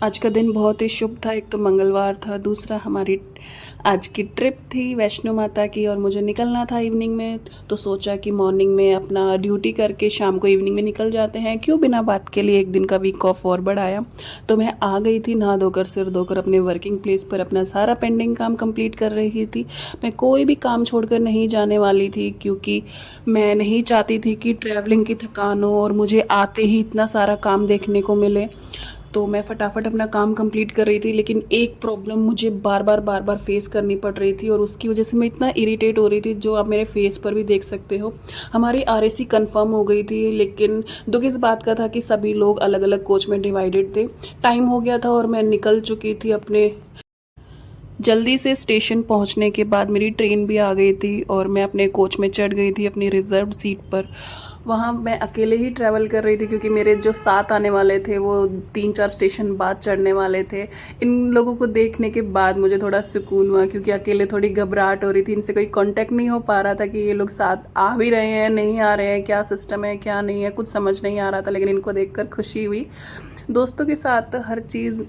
आज का दिन बहुत ही शुभ था। एक तो मंगलवार था, दूसरा हमारी आज की ट्रिप थी वैष्णो माता की और मुझे निकलना था इवनिंग में। तो सोचा कि मॉर्निंग में अपना ड्यूटी करके शाम को इवनिंग में निकल जाते हैं, क्यों बिना बात के लिए एक दिन का वीक ऑफ और बढ़ाया। तो मैं आ गई थी नहा धोकर सिर धोकर अपने वर्किंग प्लेस पर अपना सारा पेंडिंग काम कंप्लीट कर रही थी। मैं कोई भी काम छोड़कर नहीं जाने वाली थी, क्योंकि मैं नहीं चाहती थी कि ट्रैवलिंग की थकान हो और मुझे आते ही इतना सारा काम देखने को मिले। तो मैं फटाफट अपना काम कंप्लीट कर रही थी, लेकिन एक प्रॉब्लम मुझे बार बार फेस करनी पड़ रही थी और उसकी वजह से मैं इतना इरिटेट हो रही थी, जो आप मेरे फेस पर भी देख सकते हो। हमारी आरएसी कंफर्म हो गई थी, लेकिन दुख इस बात का था कि सभी लोग अलग अलग कोच में डिवाइडेड थे। टाइम हो गया था और मैं निकल चुकी थी अपने जल्दी से। स्टेशन पहुंचने के बाद मेरी ट्रेन भी आ गई थी और मैं अपने कोच में चढ़ गई थी अपनी रिजर्व सीट पर। वहाँ मैं अकेले ही ट्रैवल कर रही थी, क्योंकि मेरे जो साथ आने वाले थे वो 3-4 स्टेशन बाद चढ़ने वाले थे। इन लोगों को देखने के बाद मुझे थोड़ा सुकून हुआ, क्योंकि अकेले थोड़ी घबराहट हो रही थी। इनसे कोई कांटेक्ट नहीं हो पा रहा था कि ये लोग साथ आ भी रहे हैं नहीं आ रहे हैं, क्या सिस्टम है क्या नहीं है, कुछ समझ नहीं आ रहा था। लेकिन इनको देखकर खुशी हुई। दोस्तों के साथ हर चीज़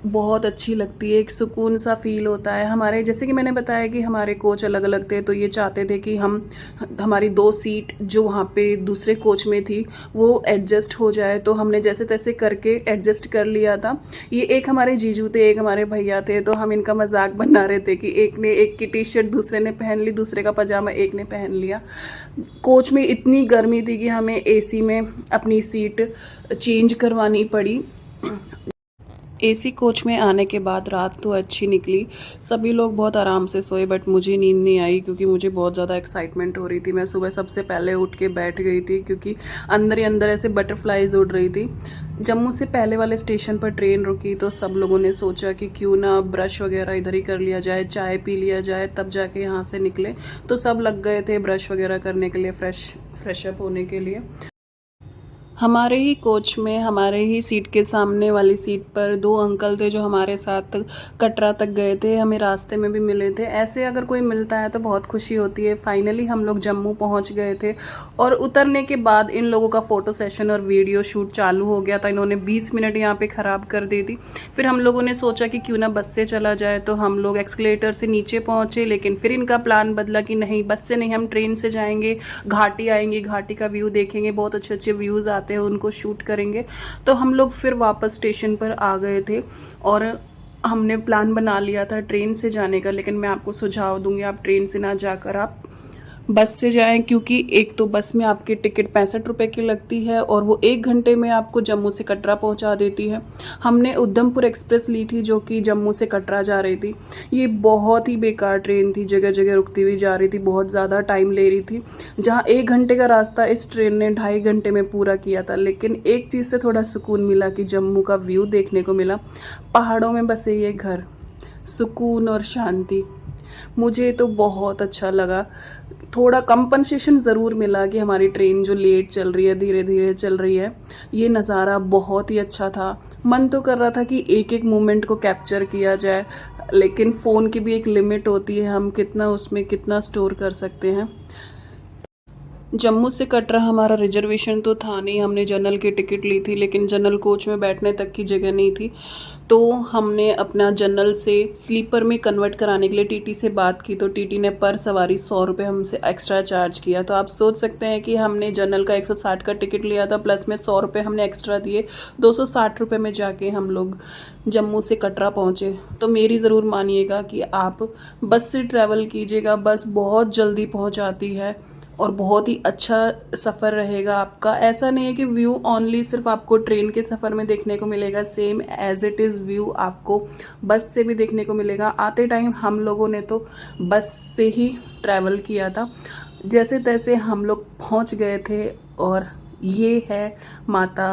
बहुत अच्छी लगती है, एक सुकून सा फील होता है। हमारे जैसे कि मैंने बताया कि हमारे कोच अलग अलग थे, तो ये चाहते थे कि हमारी 2 सीट जो वहाँ पे दूसरे कोच में थी वो एडजस्ट हो जाए। तो हमने जैसे तैसे करके एडजस्ट कर लिया था। ये एक हमारे जीजू थे, एक हमारे भैया थे, तो हम इनका मजाक बना रहे थे कि एक ने एक की टी शर्ट दूसरे ने पहन ली, दूसरे का पजामा एक ने पहन लिया। कोच में इतनी गर्मी थी कि हमें एसी में अपनी सीट चेंज करवानी पड़ी। एसी कोच में आने के बाद रात तो अच्छी निकली, सभी लोग बहुत आराम से सोए, बट मुझे नींद नहीं आई, क्योंकि मुझे बहुत ज़्यादा एक्साइटमेंट हो रही थी। मैं सुबह सबसे पहले उठ के बैठ गई थी, क्योंकि अंदर ही अंदर ऐसे बटरफ्लाइज उड़ रही थी। जम्मू से पहले वाले स्टेशन पर ट्रेन रुकी, तो सब लोगों ने सोचा कि क्यों ना ब्रश वगैरह इधर ही कर लिया जाए, चाय पी लिया जाए, तब जाके यहाँ से निकले। तो सब लग गए थे ब्रश वगैरह करने के लिए, फ्रेश अप होने के लिए। हमारे ही कोच में हमारे ही सीट के सामने वाली सीट पर 2 अंकल थे जो हमारे साथ कटरा तक गए थे, हमें रास्ते में भी मिले थे। ऐसे अगर कोई मिलता है तो बहुत खुशी होती है। फाइनली हम लोग जम्मू पहुंच गए थे और उतरने के बाद इन लोगों का फ़ोटो सेशन और वीडियो शूट चालू हो गया था। इन्होंने 20 मिनट यहाँ पे ख़राब कर दी थी। फिर हम लोगों ने सोचा कि क्यों ना बस से चला जाए, तो हम लोग एक्सकलेटर से नीचे पहुँचे, लेकिन फिर इनका प्लान बदला कि नहीं, बस से नहीं, हम ट्रेन से जाएंगे, घाटी आएंगे, घाटी का व्यू देखेंगे, बहुत अच्छे अच्छे व्यूज़ आते हैं, उनको शूट करेंगे। तो हम लोग फिर वापस स्टेशन पर आ गए थे और हमने प्लान बना लिया था ट्रेन से जाने का। लेकिन मैं आपको सुझाव दूंगी, आप ट्रेन से ना जाकर आप बस से जाएं, क्योंकि एक तो बस में आपकी टिकट 65 रुपये की लगती है और वो 1 घंटे में आपको जम्मू से कटरा पहुंचा देती है। हमने उधमपुर एक्सप्रेस ली थी जो कि जम्मू से कटरा जा रही थी। ये बहुत ही बेकार ट्रेन थी, जगह जगह रुकती हुई जा रही थी, बहुत ज़्यादा टाइम ले रही थी। जहाँ 1 घंटे का रास्ता इस ट्रेन ने 2.5 घंटे में पूरा किया था। लेकिन एक चीज़ से थोड़ा सुकून मिला कि जम्मू का व्यू देखने को मिला, पहाड़ों में बसे ये घर, सुकून और शांति। मुझे तो बहुत अच्छा लगा। थोड़ा कंपनसेशन ज़रूर मिला कि हमारी ट्रेन जो लेट चल रही है, धीरे धीरे चल रही है। ये नज़ारा बहुत ही अच्छा था। मन तो कर रहा था कि एक एक मोमेंट को कैप्चर किया जाए, लेकिन फ़ोन की भी एक लिमिट होती है, हम कितना उसमें कितना स्टोर कर सकते हैं। जम्मू से कटरा हमारा रिजर्वेशन तो था नहीं, हमने जनरल की टिकट ली थी, लेकिन जनरल कोच में बैठने तक की जगह नहीं थी। तो हमने अपना जनरल से स्लीपर में कन्वर्ट कराने के लिए टीटी से बात की, तो टीटी ने पर सवारी 100 रुपये हमसे एक्स्ट्रा चार्ज किया। तो आप सोच सकते हैं कि हमने जनरल का 160 का टिकट लिया था, प्लस में 100 रुपये हमने एक्स्ट्रा दिए, 260 रुपये में जाके हम लोग जम्मू से कटरा पहुँचे। तो मेरी ज़रूर मानिएगा कि आप बस से ट्रैवल कीजिएगा, बस बहुत जल्दी पहुँचाती है और बहुत ही अच्छा सफ़र रहेगा आपका। ऐसा नहीं है कि व्यू ओनली सिर्फ आपको ट्रेन के सफ़र में देखने को मिलेगा, same as it is view आपको बस से भी देखने को मिलेगा। आते टाइम हम लोगों ने तो बस से ही ट्रैवल किया था, जैसे तैसे हम लोग पहुंच गए थे। और ये है माता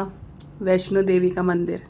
वैष्णो देवी का मंदिर।